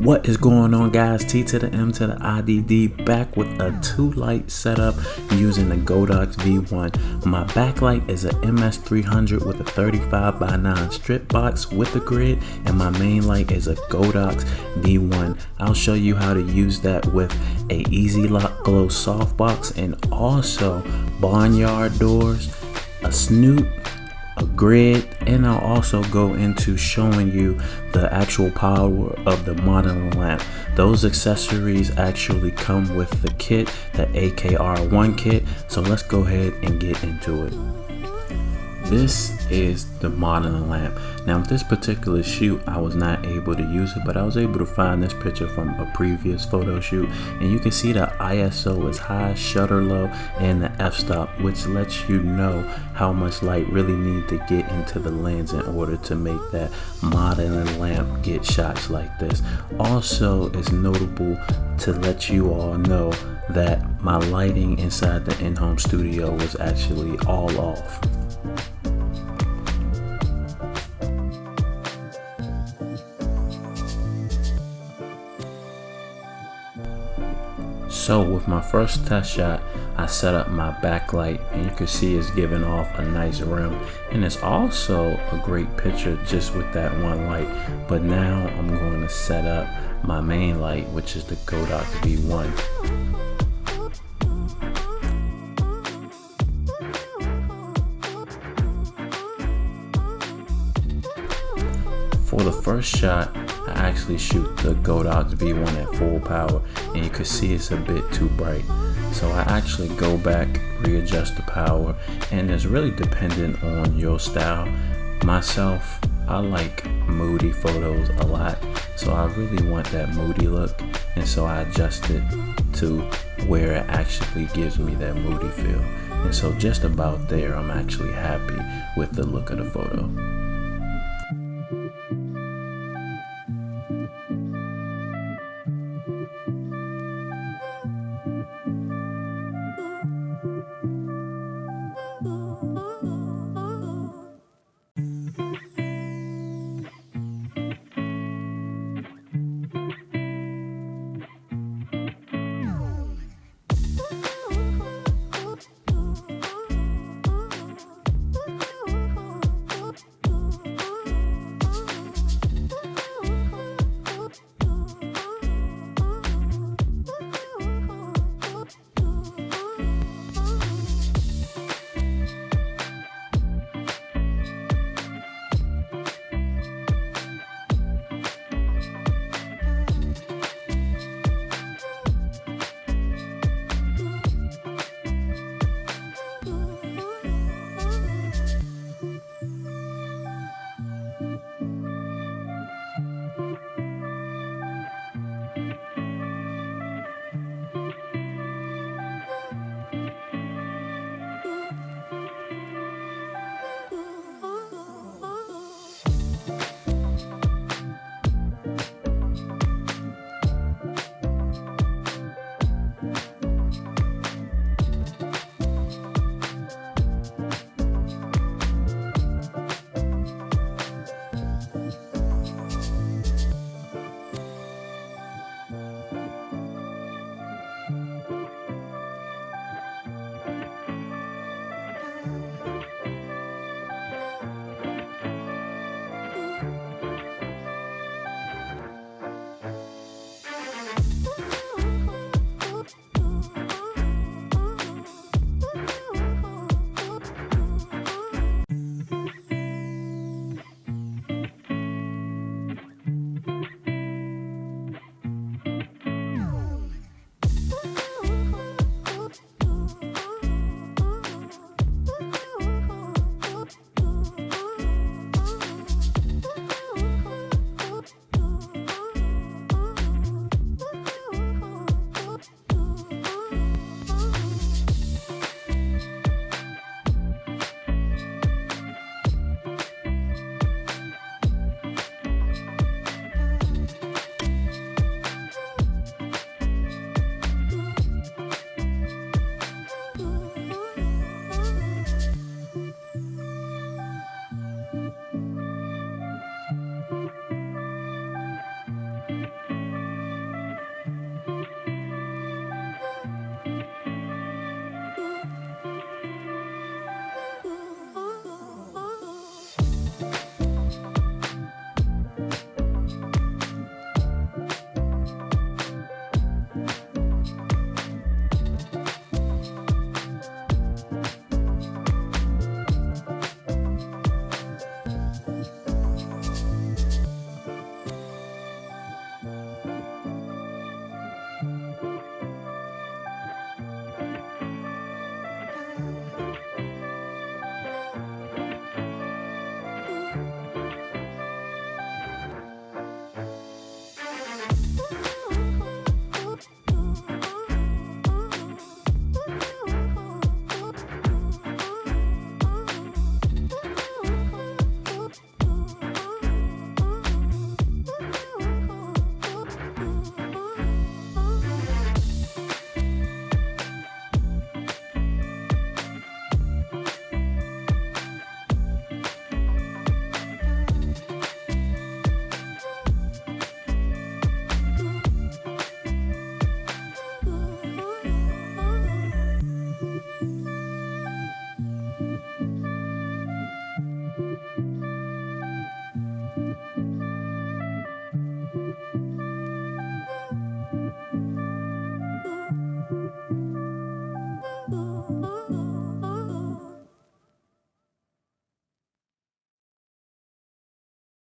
What is going on, guys? T to the M to the IDD, back with a 2-light setup using the Godox V1. My backlight is a MS300 with a 35x9 strip box with a grid, and my main light is a Godox V1. I'll show you how to use that with a easy lock glow softbox, and also barnyard doors, a snoot, a grid, and I'll also go into showing you the actual power of the modeling lamp. Those accessories actually come with the kit, the AKR1 kit, so let's go ahead and get into it. This is the modeling lamp. Now with this particular shoot, I was not able to use it, but I was able to find this picture from a previous photo shoot, and you can see the ISO is high, shutter low, and the f-stop, which lets you know how much light really need to get into the lens in order to make that modeling lamp get shots like this. Also, it's notable to let you all know that my lighting inside the in-home studio was actually all off. So with my first test shot, I set up my backlight, and you can see it's giving off a nice rim, and it's also a great picture just with that one light. But now I'm going to set up my main light, which is the Godox V1. For the first shot, I actually shoot the Godox V1 at full power, and you can see it's a bit too bright. So I actually go back, readjust the power, and it's really dependent on your style. Myself, I like moody photos a lot, so I really want that moody look, and so I adjust it to where it actually gives me that moody feel. And so just about there, I'm actually happy with the look of the photo.